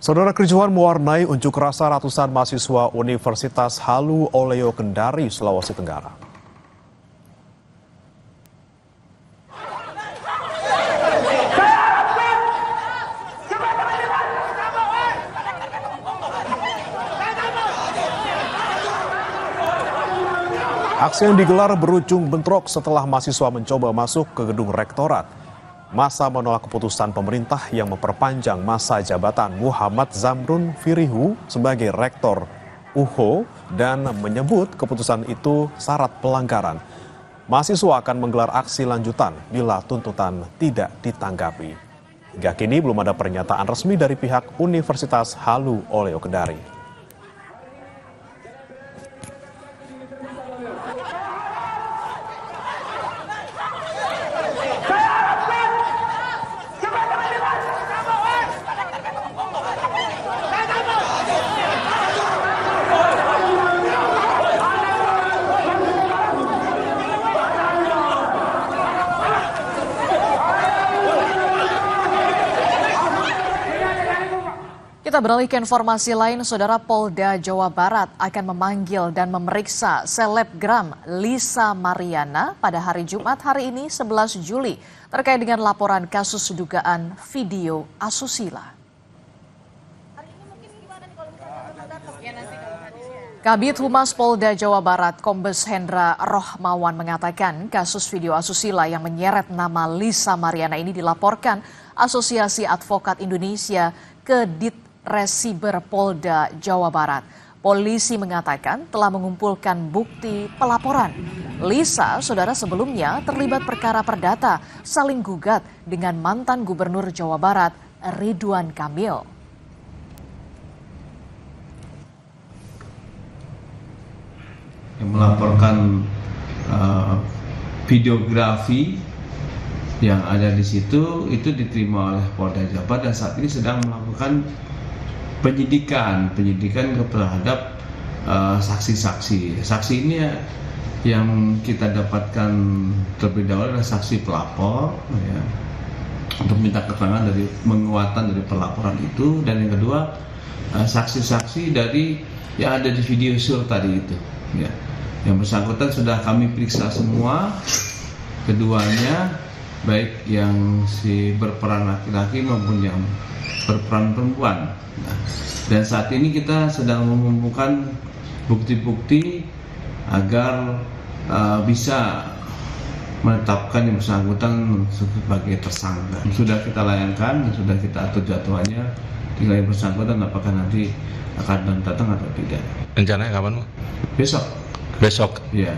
Saudara, kericuhan mewarnai unjuk rasa ratusan mahasiswa Universitas Halu Oleo Kendari, Sulawesi Tenggara. Aksi yang digelar berujung bentrok setelah mahasiswa mencoba masuk ke gedung rektorat. Massa menolak keputusan pemerintah yang memperpanjang masa jabatan Muhammad Zamrun Firihu sebagai rektor UHO dan menyebut keputusan itu syarat pelanggaran. Mahasiswa akan menggelar aksi lanjutan bila tuntutan tidak ditanggapi. Hingga kini belum ada pernyataan resmi dari pihak Universitas Halu Oleo Kendari. Kita beralih ke informasi lain, Saudara. Polda Jawa Barat akan memanggil dan memeriksa selebgram Lisa Mariana pada hari Jumat hari ini 11 Juli terkait dengan laporan kasus dugaan video asusila. Kabid Humas Polda Jawa Barat Kombes Hendra Rohmawan mengatakan kasus video asusila yang menyeret nama Lisa Mariana ini dilaporkan Asosiasi Advokat Indonesia ke Ditresiber Polda Jawa Barat. Polisi mengatakan telah mengumpulkan bukti pelaporan. Lisa, saudara, sebelumnya terlibat perkara perdata saling gugat dengan mantan Gubernur Jawa Barat Ridwan Kamil. Yang melaporkan videografi yang ada di situ itu diterima oleh Polda Jawa Barat dan saat ini sedang melakukan penyidikan terhadap saksi-saksi. Saksi ini yang kita dapatkan terlebih dahulu adalah saksi pelapor, ya, untuk minta keterangan dari penguatan dari pelaporan itu, dan yang kedua saksi-saksi dari yang ada di video shoot tadi itu. Ya. Yang bersangkutan sudah kami periksa semua, keduanya baik yang si berperan laki-laki maupun yang berperan perempuan. Nah, dan saat ini kita sedang mengumpulkan bukti-bukti agar bisa menetapkan yang bersangkutan sebagai tersangka. Sudah kita layangkan, sudah kita atur jadwalnya, tinggal yang bersangkutan apakah nanti akan datang atau tidak. Rencananya kapan, Pak? Besok. Besok? Iya.